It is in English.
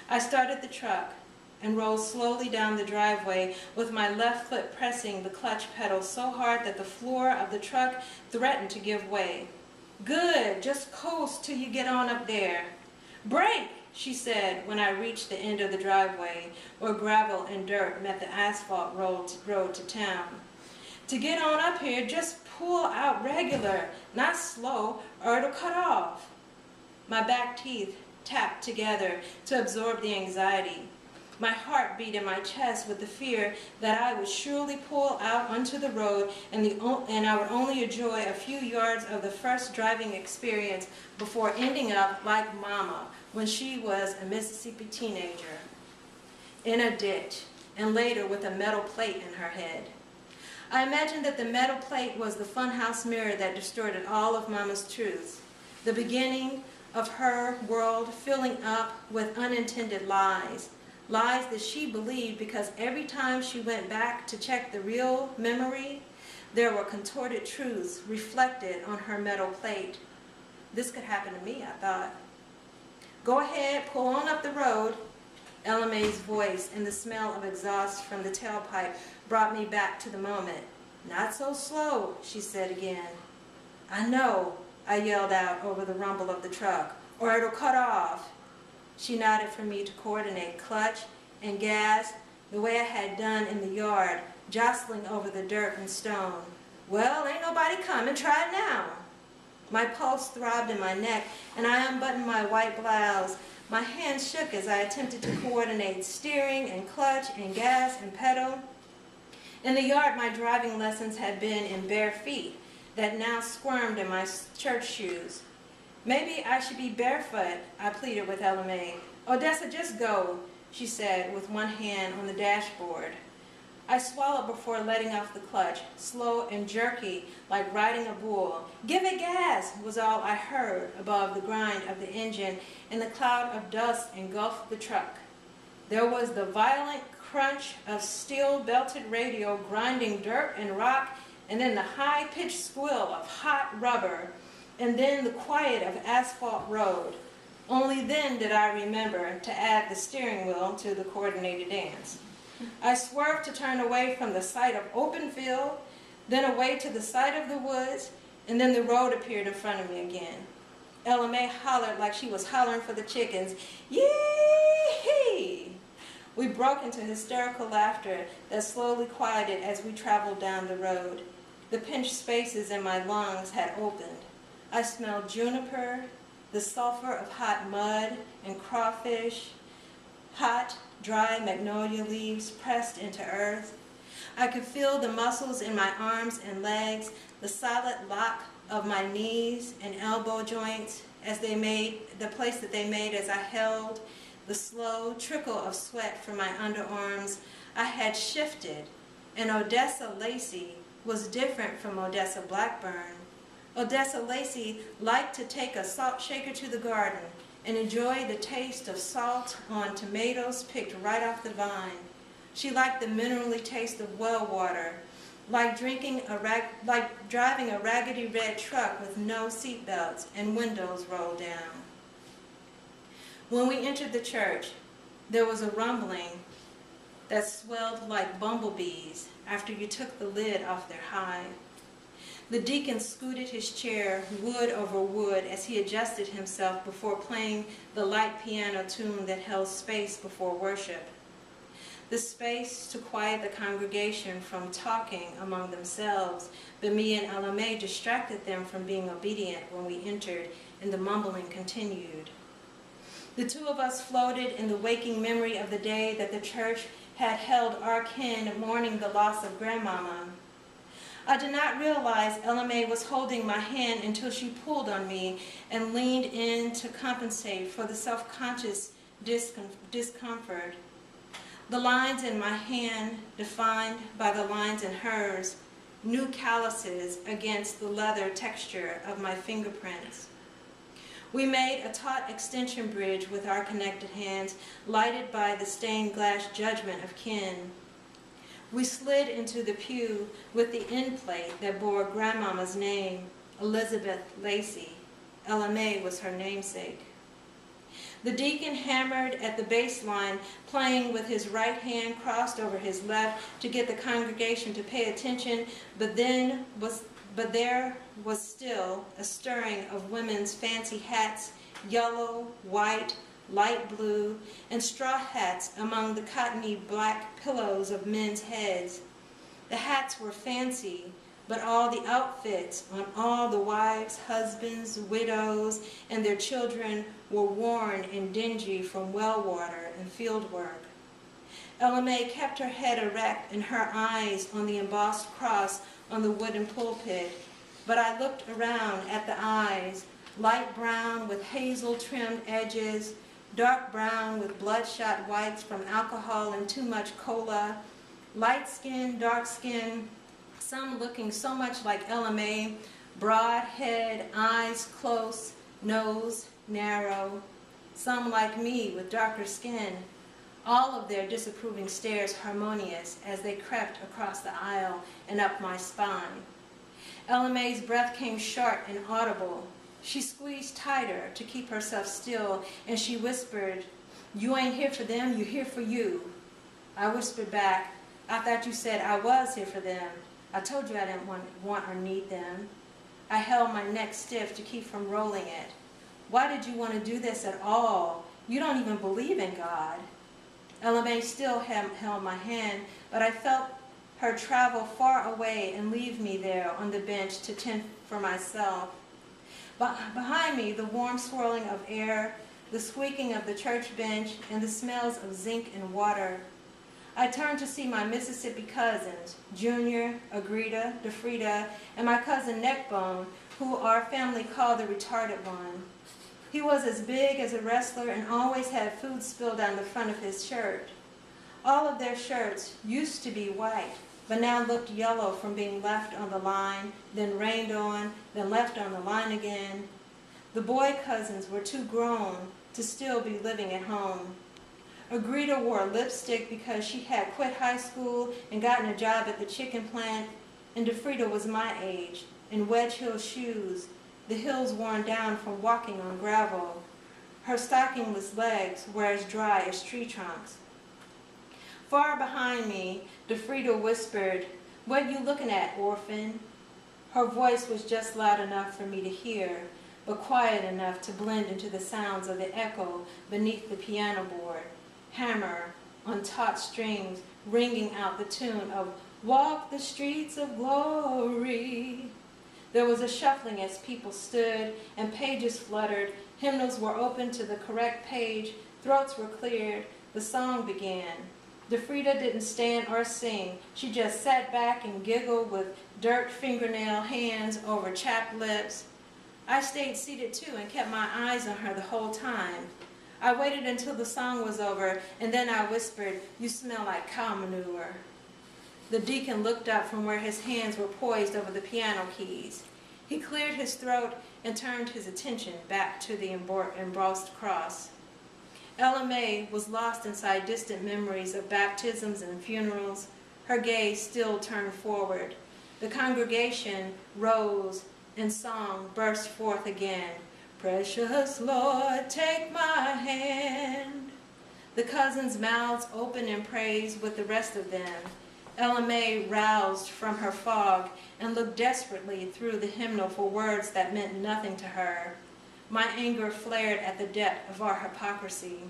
I started the truck and rolled slowly down the driveway with my left foot pressing the clutch pedal so hard that the floor of the truck threatened to give way. "Good, just coast till you get on up there." "Brake," she said when I reached the end of the driveway where gravel and dirt met the asphalt road to town. "To get on up here, just pull out regular, not slow, or it'll cut off." My back teeth tapped together to absorb the anxiety. My heart beat in my chest with the fear that I would surely pull out onto the road and I would only enjoy a few yards of the first driving experience before ending up like Mama when she was a Mississippi teenager, in a ditch, and later with a metal plate in her head. I imagined that the metal plate was the funhouse mirror that distorted all of Mama's truths, the beginning of her world filling up with unintended lies. Lies that she believed because every time she went back to check the real memory, there were contorted truths reflected on her metal plate. This could happen to me, I thought. "Go ahead, pull on up the road." Ella Mae's voice and the smell of exhaust from the tailpipe brought me back to the moment. "Not so slow," she said again. "I know," I yelled out over the rumble of the truck, "or it'll cut off." She nodded for me to coordinate clutch and gas the way I had done in the yard, jostling over the dirt and stone. "Well, ain't nobody coming. Try it now." My pulse throbbed in my neck, and I unbuttoned my white blouse. My hands shook as I attempted to coordinate steering and clutch and gas and pedal. In the yard, my driving lessons had been in bare feet that now squirmed in my church shoes. "Maybe I should be barefoot," I pleaded with Ella Mae. "Odessa, just go," she said with one hand on the dashboard. I swallowed before letting off the clutch, slow and jerky like riding a bull. "Give it gas," was all I heard above the grind of the engine, and the cloud of dust engulfed the truck. There was the violent crunch of steel-belted radio grinding dirt and rock, and then the high-pitched squeal of hot rubber, and then the quiet of asphalt road. Only then did I remember to add the steering wheel to the coordinated dance. I swerved to turn away from the sight of open field, then away to the sight of the woods, and then the road appeared in front of me again. Ella Mae hollered like she was hollering for the chickens, "Yee-hee!" We broke into hysterical laughter that slowly quieted as we traveled down the road. The pinched spaces in my lungs had opened. I smelled juniper, the sulfur of hot mud and crawfish, hot, dry magnolia leaves pressed into earth. I could feel the muscles in my arms and legs, the solid lock of my knees and elbow joints as they made the place that they made as I held, the slow trickle of sweat from my underarms. I had shifted, and Odessa Lacey was different from Odessa Blackburn. Odessa Lacey liked to take a salt shaker to the garden and enjoy the taste of salt on tomatoes picked right off the vine. She liked the minerally taste of well water, like driving a raggedy red truck with no seat belts and windows rolled down. When we entered the church, there was a rumbling that swelled like bumblebees after you took the lid off their hive. The deacon scooted his chair wood over wood as he adjusted himself before playing the light piano tune that held space before worship. The space to quiet the congregation from talking among themselves, but me and Ella Mae distracted them from being obedient when we entered, and the mumbling continued. The two of us floated in the waking memory of the day that the church had held our kin mourning the loss of Grandmama. I did not realize Ella Mae was holding my hand until she pulled on me and leaned in to compensate for the self-conscious discomfort. The lines in my hand defined by the lines in hers, new calluses against the leather texture of my fingerprints. We made a taut extension bridge with our connected hands, lighted by the stained glass judgment of kin. We slid into the pew with the end plate that bore Grandmama's name, Elizabeth Lacey. Ella Mae was her namesake. The deacon hammered at the bass line, playing with his right hand crossed over his left to get the congregation to pay attention, but there was still a stirring of women's fancy hats, yellow, white, light blue, and straw hats among the cottony black pillows of men's heads. The hats were fancy, but all the outfits on all the wives, husbands, widows, and their children were worn and dingy from well water and field work. Ella May kept her head erect and her eyes on the embossed cross on the wooden pulpit, but I looked around at the eyes, light brown with hazel-trimmed edges, dark brown with bloodshot whites from alcohol and too much cola, light skin, dark skin, some looking so much like Ella May, broad head, eyes close, nose narrow, some like me with darker skin, all of their disapproving stares harmonious as they crept across the aisle and up my spine. Ella May's breath came short and audible. She squeezed tighter to keep herself still, and she whispered, "You ain't here for them, you're here for you." I whispered back, "I thought you said I was here for them. I told you I didn't want or need them." I held my neck stiff to keep from rolling it. "Why did you want to do this at all? You don't even believe in God." Ella May still held my hand, but I felt her travel far away and leave me there on the bench to tend for myself. Behind me, the warm swirling of air, the squeaking of the church bench, and the smells of zinc and water. I turned to see my Mississippi cousins, Junior, Agrita, DeFrida, and my cousin Neckbone, who our family called the retarded one. He was as big as a wrestler and always had food spilled down the front of his shirt. All of their shirts used to be white, but now looked yellow from being left on the line, then rained on, then left on the line again. The boy cousins were too grown to still be living at home. Agrita wore lipstick because she had quit high school and gotten a job at the chicken plant, and DeFrida was my age, in wedge heel shoes, the heels worn down from walking on gravel. Her stockingless legs were as dry as tree trunks. Far behind me, DeFrida whispered, "What you looking at, orphan?" Her voice was just loud enough for me to hear, but quiet enough to blend into the sounds of the echo beneath the piano board, hammer on taut strings ringing out the tune of "Walk the Streets of Glory." There was a shuffling as people stood and pages fluttered, hymnals were opened to the correct page, throats were cleared, the song began. DeFrida didn't stand or sing. She just sat back and giggled with dirt fingernail hands over chapped lips. I stayed seated too and kept my eyes on her the whole time. I waited until the song was over, and then I whispered, "You smell like cow manure." The deacon looked up from where his hands were poised over the piano keys. He cleared his throat and turned his attention back to the embossed cross. Ella May was lost inside distant memories of baptisms and funerals, her gaze still turned forward. The congregation rose and song burst forth again. "Precious Lord, take my hand." The cousins' mouths opened in praise with the rest of them. Ella May roused from her fog and looked desperately through the hymnal for words that meant nothing to her. My anger flared at the depth of our hypocrisy.